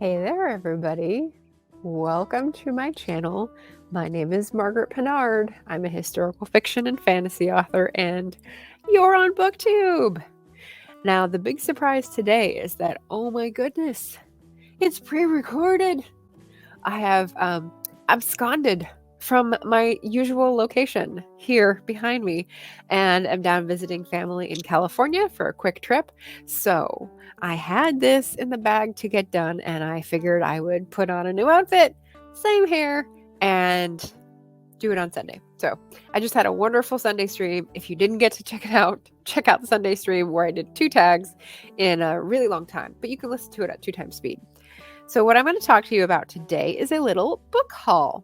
Hey there, everybody. Welcome to my channel. My name is Margaret Pinard. I'm a historical fiction and fantasy author, and you're on Booktube. Now, the big surprise today is that, oh my goodness, it's pre-recorded. I have absconded from my usual location here behind me, and I'm down visiting family in California for a quick trip. So I had this in the bag to get done, and I figured I would put on a new outfit, same hair, and do it on Sunday. So I just had a wonderful Sunday stream. If you didn't get to check it out, check out the Sunday stream where I did 2 tags in a really long time, but you can listen to it at 2 times speed. So what I'm going to talk to you about today is a little book haul,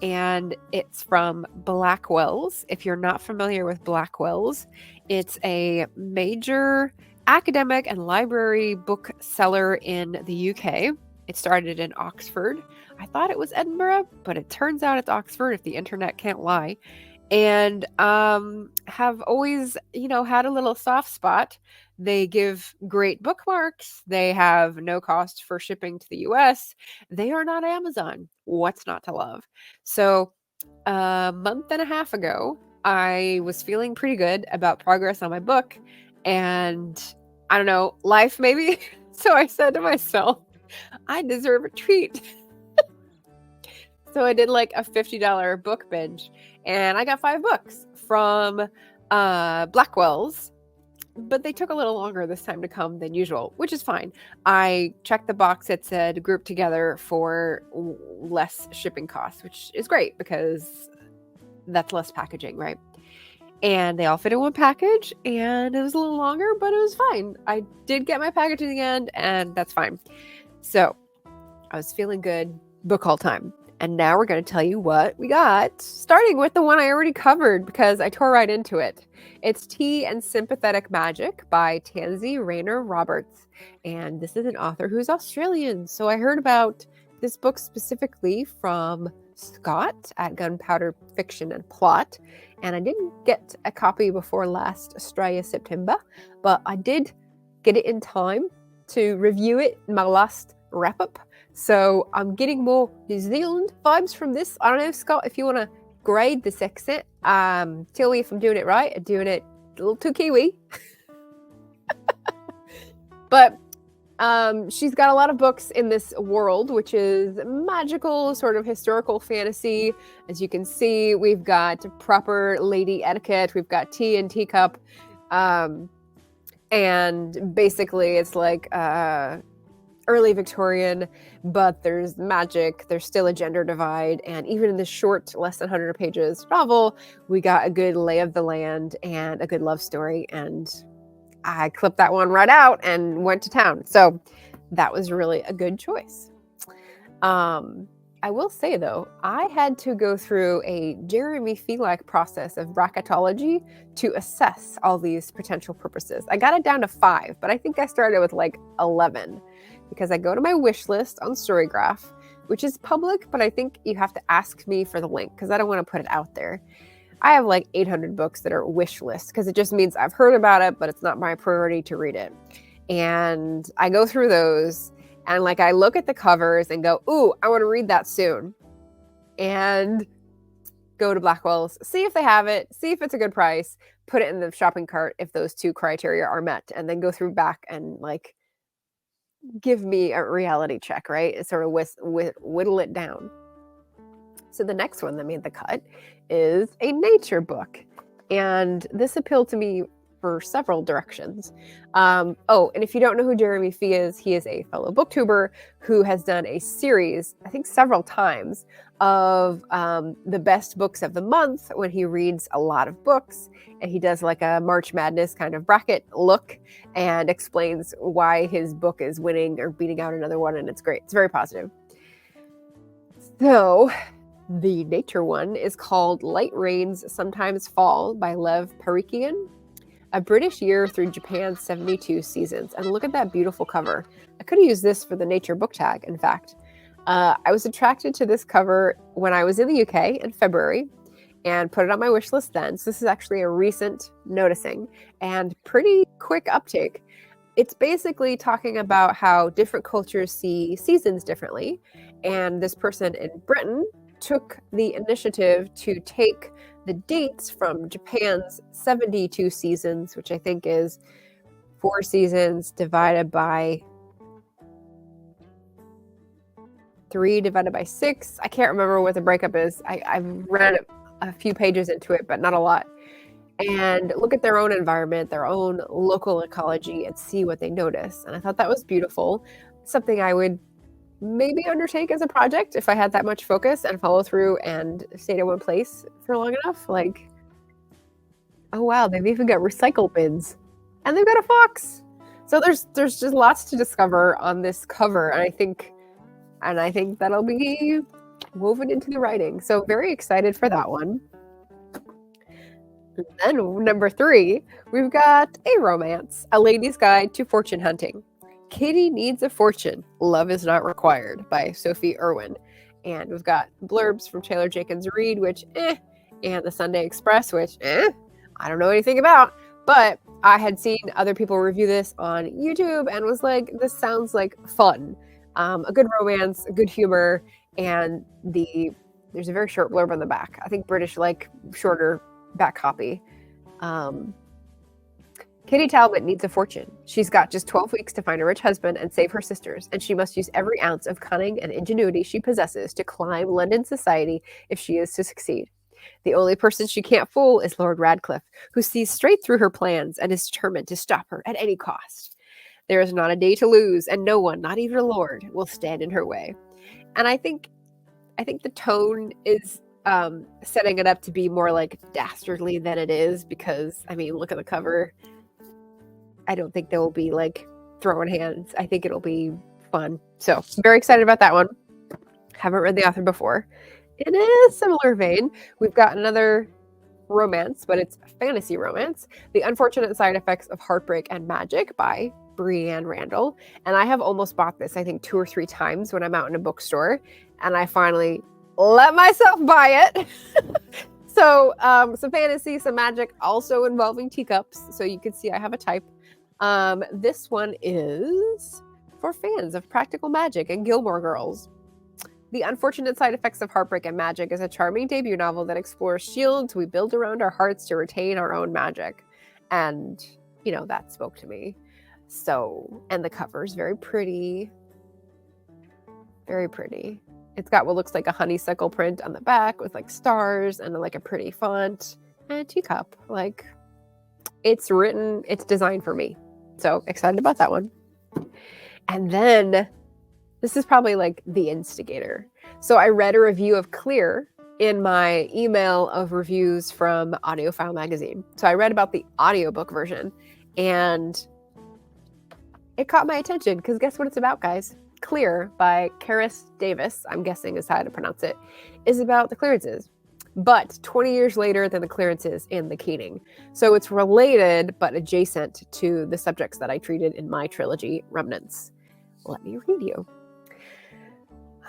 and it's from Blackwells. If you're not familiar with Blackwells, it's a major academic and library bookseller in the UK. It started in Oxford. I thought it was Edinburgh, but it turns out it's Oxford if the internet can't lie. And have always, had a little soft spot. They give great bookmarks. They have no cost for shipping to the US. They are not Amazon. What's not to love? So a month and a half ago, I was feeling pretty good about progress on my book. And I don't know, life maybe. So I said to myself, I deserve a treat. So I did like a $50 book binge, and I got 5 books from Blackwells, but they took a little longer this time to come than usual, which is fine. I checked the box that said grouped together for less shipping costs, which is great because that's less packaging, right? And they all fit in one package, and it was a little longer, but it was fine. I did get my package in the end, and that's fine. So I was feeling good, book haul time. And now we're going to tell you what we got, starting with the one I already covered because I tore right into it. It's Tea and Sympathetic Magic by Tansy Rayner Roberts. And this is an author who's Australian. So I heard about this book specifically from Scott at Gunpowder Fiction and Plot. And I didn't get a copy before last Australia September, but I did get it in time to review it in my last wrap-up. So I'm getting more New Zealand vibes from this. I don't know, Scott, if you want to grade this accent, tell me if I'm doing it right or doing it a little too Kiwi. But she's got a lot of books in this world, which is magical, sort of historical fantasy. As you can see, we've got proper lady etiquette. We've got tea and teacup. And basically it's like early Victorian, but there's magic, there's still a gender divide, and even in this short, less than 100 pages novel, we got a good lay of the land and a good love story, and I clipped that one right out and went to town. So that was really a good choice. I will say, though, I had to go through a Jeremy Fee-like process of bracketology to assess all these potential purposes. I got it down to 5, but I think I started with like 11 because I go to my wish list on Storygraph, which is public, but I think you have to ask me for the link because I don't want to put it out there. I have like 800 books that are wish list because it just means I've heard about it, but it's not my priority to read it. And I go through those and like I look at the covers and go, ooh, I want to read that soon. And go to Blackwells, see if they have it, see if it's a good price, put it in the shopping cart if those 2 criteria are met, and then go through back and like give me a reality check, right? And sort of whittle it down. So the next one that made the cut is a nature book. And this appealed to me for several directions. And if you don't know who Jeremy Fee is, he is a fellow booktuber who has done a series, I think several times, of the best books of the month when he reads a lot of books. And he does like a March Madness kind of bracket look and explains why his book is winning or beating out another one. And it's great. It's very positive. So the nature one is called Light Rains Sometimes Fall by Lev Parikian. A British year through Japan's 72 seasons. And look at that beautiful cover. I could have used this for the nature book tag, in fact. I was attracted to this cover when I was in the UK in February and put it on my wish list then. So this is actually a recent noticing and pretty quick uptake. it's basically talking about how different cultures see seasons differently. And this person in Britain took the initiative to take the dates from Japan's 72 seasons, which I think is 4 seasons divided by 3 divided by 6. I can't remember what the breakup is. I've read a few pages into it, but not a lot. And look at their own environment, their own local ecology, and see what they notice. And I thought that was beautiful. Something I would maybe undertake as a project if I had that much focus and follow through and stayed in one place for long enough. Like, oh wow, they've even got recycle bins. And they've got a fox. So there's just lots to discover on this cover. And I think that'll be woven into the writing. So very excited for that one. And then number 3, we've got a romance, A Lady's Guide to Fortune Hunting. Kitty Needs a Fortune, Love is Not Required by Sophie Irwin. And we've got blurbs from Taylor Jenkins Reid, which and the Sunday Express, which I don't know anything about. But I had seen other people review this on YouTube and was like, this sounds like fun. A good romance, a good humor, and there's a very short blurb on the back. I think British like shorter back copy. Kitty Talbot needs a fortune. She's got just 12 weeks to find a rich husband and save her sisters, and she must use every ounce of cunning and ingenuity she possesses to climb London society if she is to succeed. The only person she can't fool is Lord Radcliffe, who sees straight through her plans and is determined to stop her at any cost. There is not a day to lose, and no one, not even a lord, will stand in her way. And I think the tone is setting it up to be more like dastardly than it is, because, I mean, look at the cover. I don't think they will be like throwing hands. I think it'll be fun. So very excited about that one. Haven't read the author before. In a similar vein, we've got another romance, but it's a fantasy romance, The Unfortunate Side Effects of Heartbreak and Magic by Brianne Randall. And I have almost bought this, I think 2 or 3 times when I'm out in a bookstore, and I finally let myself buy it. So some fantasy, some magic, also involving teacups. So you can see I have a type. This one is for fans of practical magic and Gilmore Girls. The Unfortunate Side Effects of Heartbreak and Magic is a charming debut novel that explores shields we build around our hearts to retain our own magic. And, you know, that spoke to me. So, and the cover is very pretty. Very pretty. It's got what looks like a honeysuckle print on the back with like stars and like a pretty font and a teacup. Like, it's designed for me. So excited about that one. And then this is probably like the instigator. So I read a review of Clear in my email of reviews from Audiophile magazine. So I read about the audiobook version, and it caught my attention because guess what it's about, guys? Clear by Karis Davis, I'm guessing is how to pronounce it, is about the clearances, but 20 years later than the clearances in the Keening. So it's related but adjacent to the subjects that I treated in my trilogy, Remnants. Let me read you.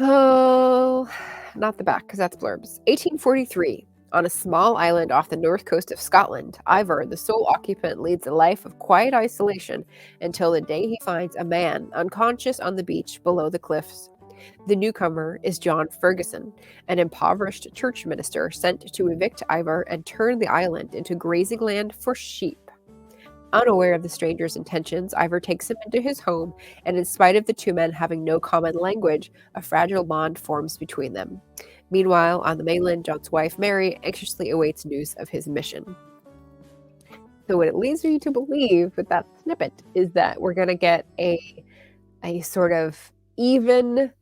Oh, not the back, because that's blurbs. 1843. On a small island off the north coast of Scotland, Ivor, the sole occupant, leads a life of quiet isolation until the day he finds a man unconscious on the beach below the cliffs. The newcomer is John Ferguson, an impoverished church minister sent to evict Ivor and turn the island into grazing land for sheep. Unaware of the stranger's intentions, Ivor takes him into his home, and in spite of the two men having no common language, a fragile bond forms between them. Meanwhile, on the mainland, John's wife, Mary, anxiously awaits news of his mission. So what it leads me to believe with that snippet is that we're going to get a sort of even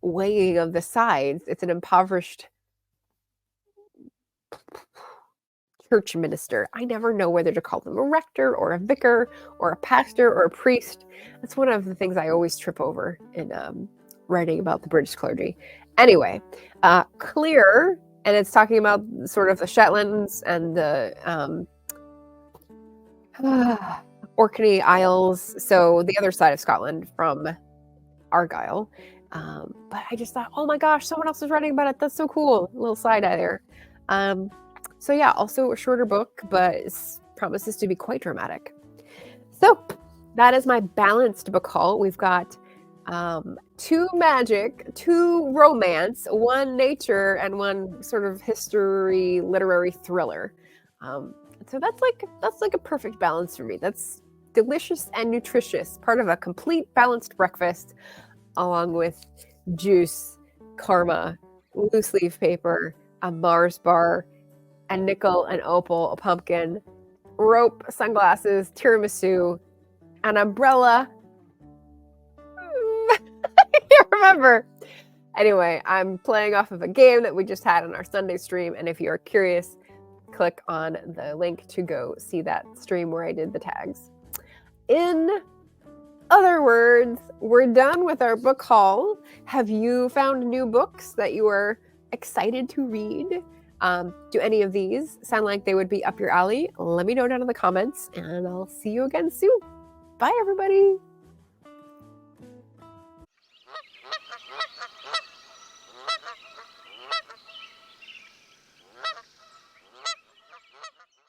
weighing of the sides. It's an impoverished church minister. I never know whether to call them a rector or a vicar or a pastor or a priest. That's one of the things I always trip over in writing about the British clergy. Anyway, Clear, and it's talking about sort of the Shetlands and the Orkney Isles, so the other side of Scotland from Argyll. But I just thought, oh my gosh, someone else is writing about it. That's so cool. A little side eye there. So yeah, also a shorter book, but it promises to be quite dramatic. So That is my balanced book haul. We've got 2 magic, 2 romance, 1 nature, and 1 sort of history, literary thriller. Um, so that's like a perfect balance for me. That's delicious and nutritious, part of a complete balanced breakfast, along with juice, karma, loose leaf paper, a Mars bar, a nickel, an opal, a pumpkin, rope, sunglasses, tiramisu, an umbrella. I can't remember. Anyway, I'm playing off of a game that we just had on our Sunday stream, and if you're curious, click on the link to go see that stream where I did the tags. In other words, we're done with our book haul. Have you found new books that you are excited to read? Do any of these sound like they would be up your alley? Let me know down in the comments, and I'll see you again soon. Bye, everybody.